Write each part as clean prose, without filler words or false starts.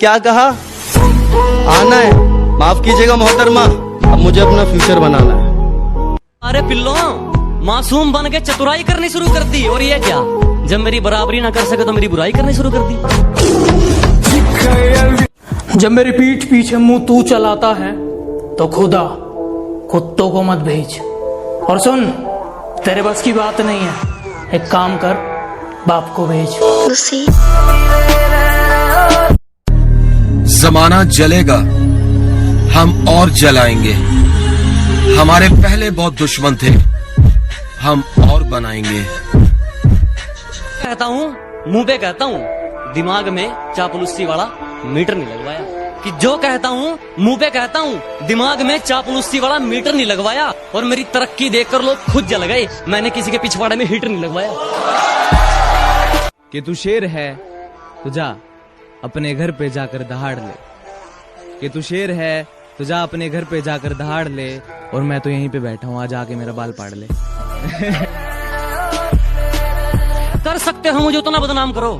क्या कहा? आना है? माफ कीजिएगा मोहतरमा, अब मुझे अपना फ्यूचर बनाना है। अरे पिल्लो, मासूम बन के चतुराई करनी शुरू कर दी, और ये क्या, जब मेरी बराबरी ना कर सके तो मेरी बुराई करनी शुरू कर दी। जब मेरी पीठ पीछे मुंह तू चलाता है तो खुदा कुत्तों को मत भेज। और सुन, तेरे बस की बात नहीं है, एक काम कर, बाप को भेज। जमाना जलेगा, हम और जलाएंगे। हमारे पहले बहुत दुश्मन थे, हम और बनाएंगे। कहता हूँ, मुंह पे कहता हूँ, दिमाग में चापलूसी वाला मीटर नहीं लगवाया। कि जो कहता हूँ मुंह पे कहता हूँ, दिमाग में चापलूसी वाला मीटर नहीं लगवाया। और मेरी तरक्की देखकर लोग खुद जल गए, मैंने किसी के पिछवाड़े में हीटर नहीं लगवाया। कि तू शेर है तो जा अपने घर पे जाकर दहाड़ ले। कि तू शेर है तो जा अपने घर पे जाकर दहाड़ ले, और मैं तो यहीं पे बैठा हूँ, आज आके मेरा बाल पाड़ ले। कर सकते हो मुझे उतना बदनाम करो,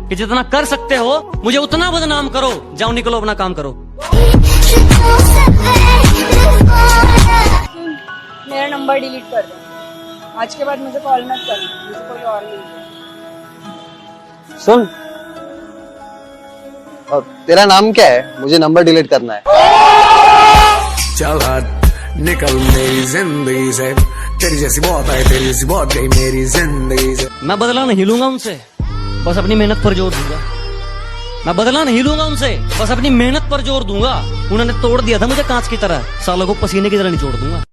कि जितना कर सकते हो मुझे उतना बदनाम करो। जाओ निकलो, अपना काम करो। मेरा नंबर डिलीट कर दो, आज के बाद मुझे कॉल मत करना, मुझे कोई और नहीं। सुन, और तेरा नाम क्या है? मुझे नंबर डिलीट करना है। चल निकल मेरी जिंदगी से, तेरी जैसी बहुत है, तेरी जैसी बहुत गई मेरी जिंदगी से। मैं बदला नहीं लूंगा उनसे, बस अपनी मेहनत पर जोर दूंगा। मैं बदला नहीं लूंगा उनसे, बस अपनी मेहनत पर जोर दूंगा। उन्होंने तोड़ दिया था मुझे कांच की तरह, सालों को पसीने की तरह निचोड़ दूंगा।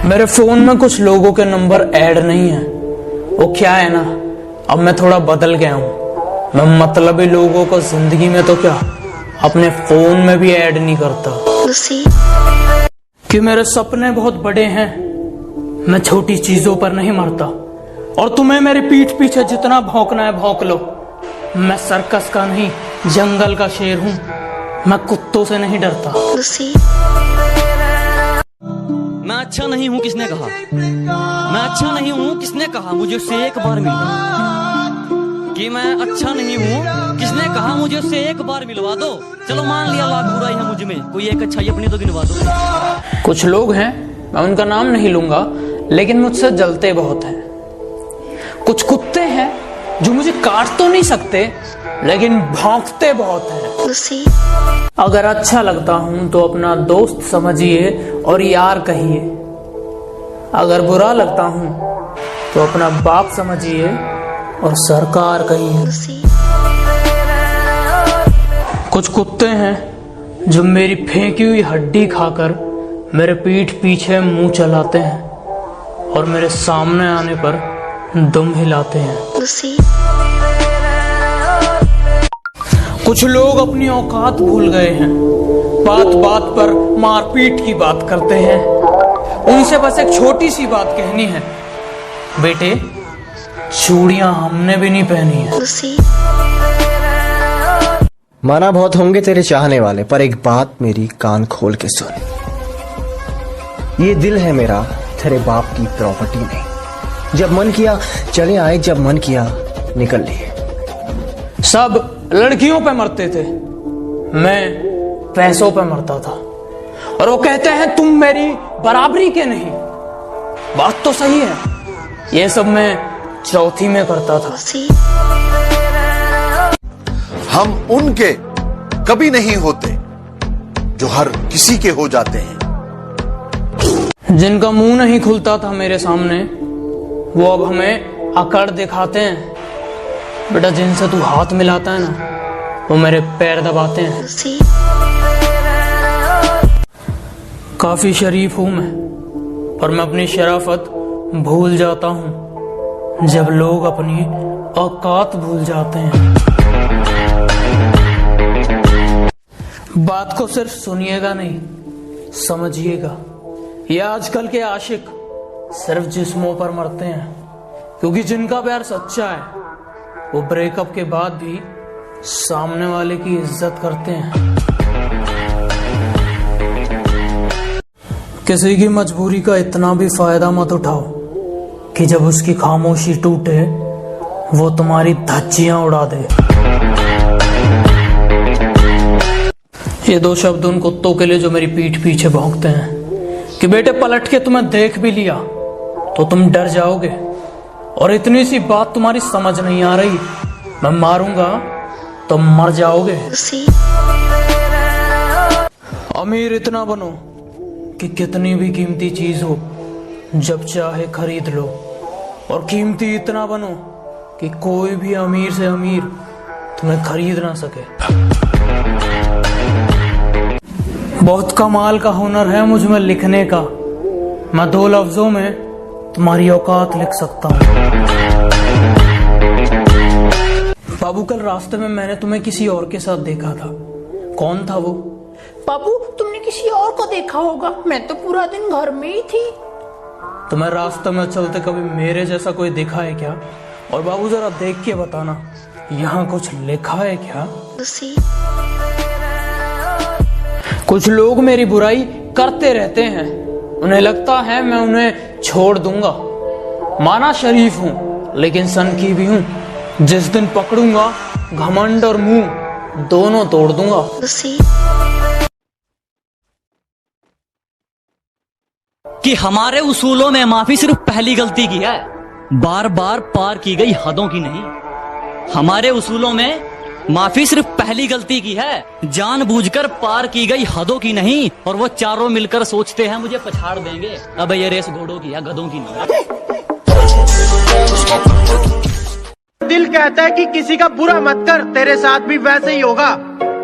मेरे फोन में कुछ लोगों के नंबर ऐड नहीं है। वो क्या है ना, अब मैं थोड़ा बदल गया हूँ। मैं मतलबी लोगों को जिंदगी में तो क्या, अपने फोन में भी ऐड नहीं करता। कि मेरे सपने बहुत बड़े हैं, मैं छोटी चीजों पर नहीं मरता। और तुम्हें मेरी पीठ पीछे जितना भौंकना है भौंक लो, मैं सर्कस का नहीं, जंगल का शेर हूँ। मैं कुत्तों से नहीं डरता। मैं अच्छा नहीं हूँ किसने कहा? मैं अच्छा नहीं हूँ किसने कहा? मुझे उससे एक बार मिलवा। कि मैं अच्छा नहीं हूँ किसने कहा? मुझे उससे एक बार मिलवा दो। चलो मान लिया लाख बुराई है मुझ में, कोई एक अच्छाई अपनी तो गिनवा दो। कुछ लोग हैं, मैं उनका नाम नहीं लूंगा, लेकिन मुझसे जलते बहुत हैं। कुछ कुत्ते हैं जो मुझे काट तो नहीं सकते, लेकिन भौंकते बहुत हैं। अगर अच्छा लगता हूं तो अपना दोस्त समझिए और यार कहिए। अगर बुरा लगता हूं तो अपना बाप समझिए और सरकार कहिए। कुछ कुत्ते हैं जो मेरी फेंकी हुई हड्डी खाकर मेरे पीठ पीछे मुंह चलाते हैं और मेरे सामने आने पर दुम हिलाते हैं। कुछ लोग अपनी औकात भूल गए हैं, बात बात पर मारपीट की बात करते हैं। उनसे बस एक छोटी सी बात कहनी है, बेटे चूड़ियां हमने भी नहीं पहनी है। माना बहुत होंगे तेरे चाहने वाले, पर एक बात मेरी कान खोल के सुन। ये दिल है मेरा, तेरे बाप की प्रॉपर्टी नहीं। जब मन किया चले आए, जब मन किया निकल लिए। सब लड़कियों पे मरते थे, मैं पैसों पे मरता था। और वो कहते हैं तुम मेरी बराबरी के नहीं। बात तो सही है, ये सब मैं चौथी में करता था। हम उनके कभी नहीं होते जो हर किसी के हो जाते हैं। जिनका मुंह नहीं खुलता था मेरे सामने, वो अब हमें अकड़ दिखाते हैं। बेटा जिनसे तू हाथ मिलाता है ना, वो मेरे पैर दबाते हैं। काफी शरीफ हूं मैं, पर मैं अपनी शराफत भूल जाता हूं जब लोग अपनी औकात भूल जाते हैं। बात को सिर्फ सुनिएगा नहीं, समझिएगा। ये आजकल के आशिक सिर्फ जिस्मों पर मरते हैं, क्योंकि जिनका प्यार सच्चा है वो ब्रेकअप के बाद भी सामने वाले की इज्जत करते हैं। किसी की मजबूरी का इतना भी फायदा मत उठाओ कि जब उसकी खामोशी टूटे वो तुम्हारी धज्जियां उड़ा दे। ये दो शब्द उन कुत्तों के लिए जो मेरी पीठ पीछे भौंकते हैं कि बेटे पलट के तुम्हें देख भी लिया तो तुम डर जाओगे, और इतनी सी बात तुम्हारी समझ नहीं आ रही, मैं मारूंगा तो मर जाओगे। अमीर इतना बनो कि कितनी भी कीमती चीज हो जब चाहे खरीद लो, और कीमती इतना बनो कि कोई भी अमीर से अमीर तुम्हें खरीद ना सके। बहुत कमाल का हुनर है मुझ में लिखने का, मैं 2 लफ्जों में तुम्हारी औकात लिख सकता हूँ। बाबू कल रास्ते में मैंने तुम्हें किसी और के साथ देखा था, कौन था वो? बाबू तुमने किसी और को देखा होगा, मैं तो पूरा दिन घर में ही थी। तुम्हें रास्ते में चलते कभी मेरे जैसा कोई देखा है क्या? और बाबू जरा देख के बताना, यहाँ कुछ लिखा है क्या? कुछ लोग मेरी बुराई करते रहते हैं, उन्हें लगता है मैं उन्हें छोड़ दूंगा। माना शरीफ हूं लेकिन सनकी भी हूं, जिस दिन पकड़ूंगा घमंड और मुंह दोनों तोड़ दूंगा। कि हमारे उसूलों में माफी सिर्फ पहली गलती की है, बार बार पार की गई हदों की नहीं। हमारे उसूलों में माफी सिर्फ पहली गलती की है, जानबूझकर पार की गई हदों की नहीं। और वो चारों मिलकर सोचते हैं मुझे पछाड़ देंगे, अब ये रेस घोड़ों की या गधों की नहीं। दिल कहता है कि किसी का बुरा मत कर, तेरे साथ भी वैसे ही होगा।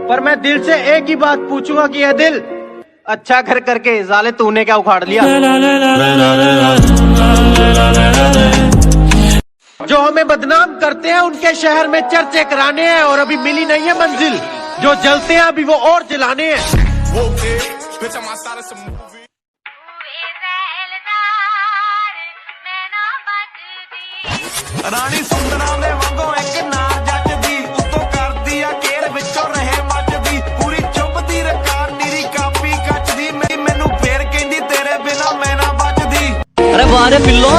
पर मैं दिल से एक ही बात पूछूंगा कि यह दिल अच्छा घर करके साले तूने क्या उखाड़ लिया? जो हमें बदनाम करते हैं उनके शहर में चर्चे कराने हैं, और अभी मिली नहीं है मंजिल। जो जलते हैं अभी वो और जलाने हैं। रानी सुंदरा ने वांगो एक नार जचदी, उतो कर दिया केर विचों रहे मचदी, पूरी चुभदी रकार नीरी कापी कचदी, मैनू फेर कहंदी तेरे बिना मैं ना बचदी। अरे बारे पिल्लो,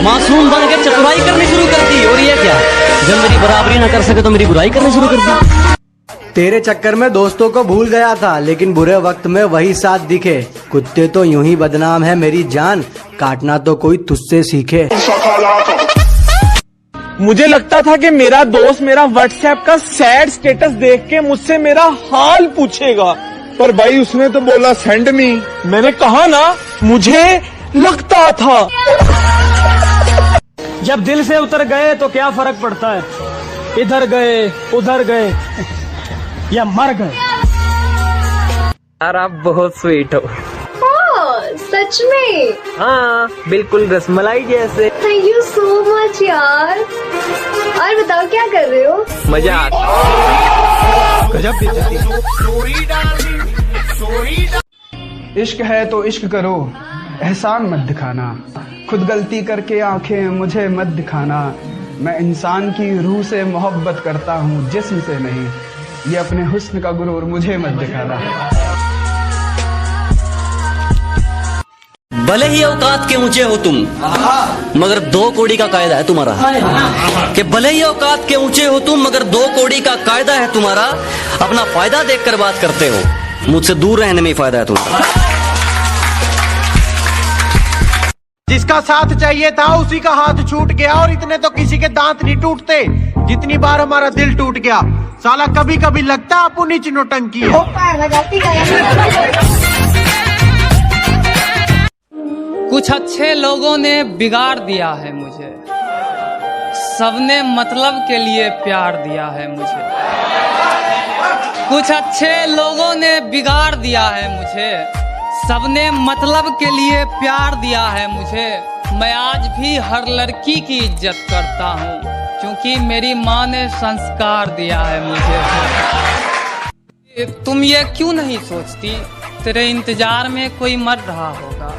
मासूम बन के चतुराई करनी शुरू कर दी, और ये क्या, जब मेरी बराबरी ना कर सके तो मेरी बुराई करनी शुरू कर दी। तेरे चक्कर में दोस्तों को भूल गया था, लेकिन बुरे वक्त में वही साथ दिखे। कुत्ते तो यूं ही बदनाम है मेरी जान, काटना तो कोई तुझसे सीखे। मुझे लगता था कि मेरा दोस्त मेरा व्हाट्सएप का सैड स्टेटस देख के मुझसे मेरा हाल पूछेगा, पर भाई उसने तो बोला सेंड मी। मैंने कहा ना, मुझे लगता था। जब दिल से उतर गए तो क्या फर्क पड़ता है, इधर गए उधर गए या मर गए। यार आप बहुत स्वीट हो। सच में? हाँ बिल्कुल रसमलाई जैसे। थैंक यू सो मच यार। और बताओ क्या कर रहे हो? मजा आता। गजब इश्क है तो इश्क करो, एहसान मत दिखाना, खुद गलती करके आंखें मुझे मत दिखाना। मैं इंसान की रूह से मोहब्बत करता हूँ, जिस्म से नहीं। ये अपने हुस्न का गुरूर मुझे मत दिखाना। भले ही औकात के ऊंचे हो तुम, मगर 2 कौड़ी का कायदा है तुम्हारा। कि भले ही औकात के ऊंचे हो तुम, मगर 2 कौड़ी का कायदा है तुम्हारा। अपना फायदा देखकर बात करते हो, मुझसे दूर रहने में ही फायदा है तुम्हारा। जिसका साथ चाहिए था उसी का हाथ छूट गया, और इतने तो किसी के दांत नहीं टूटते जितनी बार हमारा दिल टूट गया। साला कभी कभी लगता है अपनी नौटंकी है। कुछ अच्छे लोगों ने बिगाड़ दिया है मुझे, सबने मतलब के लिए प्यार दिया है मुझे। कुछ अच्छे लोगों ने बिगाड़ दिया है मुझे, सबने मतलब के लिए प्यार दिया है मुझे। मैं आज भी हर लड़की की इज्जत करता हूँ, क्योंकि मेरी माँ ने संस्कार दिया है मुझे। तुम ये क्यों नहीं सोचती तेरे इंतजार में कोई मर रहा होगा?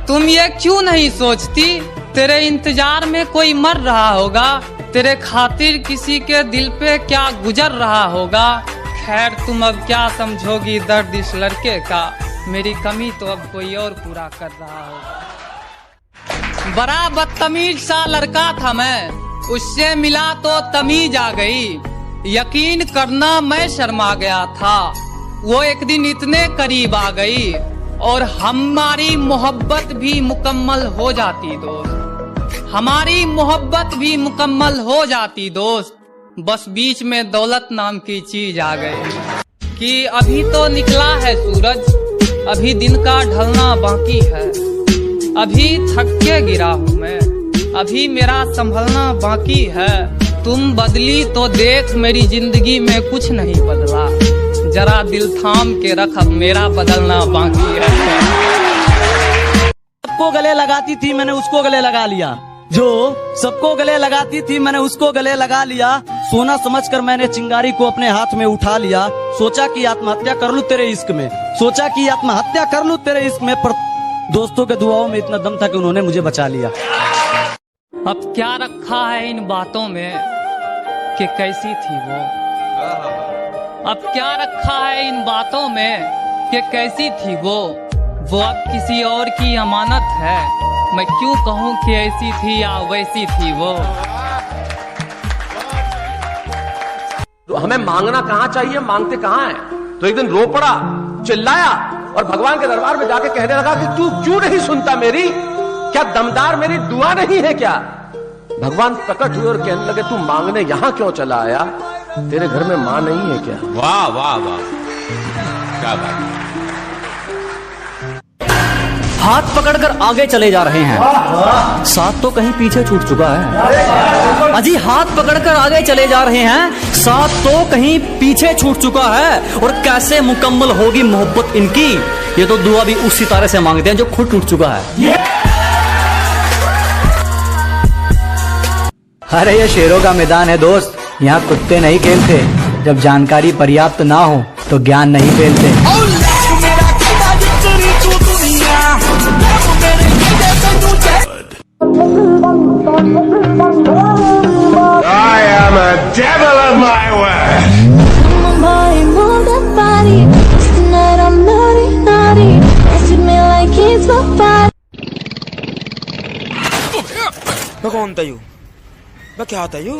तुम ये क्यों नहीं सोचती तेरे इंतजार में कोई मर रहा होगा? तेरे खातिर किसी के दिल पे क्या गुजर रहा होगा? खैर तुम अब क्या समझोगी दर्द इस लड़के का, मेरी कमी तो अब कोई और पूरा कर रहा होगा। बड़ा बदतमीज सा लड़का था मैं, उससे मिला तो तमीज आ गई। यकीन करना मैं शर्मा गया था, वो एक दिन इतने करीब आ गई और हमारी मोहब्बत भी मुकम्मल हो जाती दोस्त, हमारी मोहब्बत भी मुकम्मल हो जाती दोस्त। बस बीच में दौलत नाम की चीज आ गई कि अभी तो निकला है सूरज, अभी दिन का ढलना बाकी है, अभी थक के गिरा हूँ मैं, अभी मेरा संभलना बाकी है। तुम बदली तो देख मेरी जिंदगी में कुछ नहीं बदला, जरा दिल थाम के रख अब मेरा बदलना बाकी है। सबको गले लगाती थी मैंने उसको गले लगा लिया, जो सबको गले लगाती थी मैंने उसको गले लगा लिया। सोना समझकर मैंने चिंगारी को अपने हाथ में उठा लिया, सोचा कि आत्महत्या कर लूं तेरे इश्क में, सोचा कि आत्महत्या कर लूं तेरे इश्क में, पर दोस्तों के दुआओं में इतना दम था कि उन्होंने मुझे बचा लिया। अब क्या रखा है इन बातों में कि कैसी थी वो, अब क्या रखा है इन बातों में कि कैसी थी वो अब किसी और की अमानत है। मैं क्यों कहूँ कि ऐसी थी या वैसी थी वो। तो हमें मांगना कहाँ चाहिए, मांगते कहाँ है। तो एक दिन रो पड़ा, चिल्लाया और भगवान के दरबार में जाके कहने लगा कि तू क्यों नहीं सुनता मेरी, क्या दमदार मेरी दुआ नहीं है क्या। भगवान प्रकट हुए और कहने लगे तू मांगने यहां क्यों चला आया, तेरे घर में मां नहीं है क्या। वाह वाह वाह, क्या बात। हाथ पकड़कर आगे चले जा रहे हैं, साथ तो कहीं पीछे छूट चुका है। अजी हाथ पकड़कर आगे चले जा रहे हैं, साथ तो कहीं पीछे छूट चुका है। और कैसे मुकम्मल होगी मोहब्बत इनकी, ये तो दुआ भी उस सितारे से मांगते हैं जो खुद टूट चुका है। अरे ये शेरों का मैदान है दोस्त, यहाँ कुत्ते नहीं खेलते। जब जानकारी पर्याप्त ना हो तो ज्ञान नहीं फैलते। I am a devil of my word. मैं कौन था यू, मैं क्या था यू।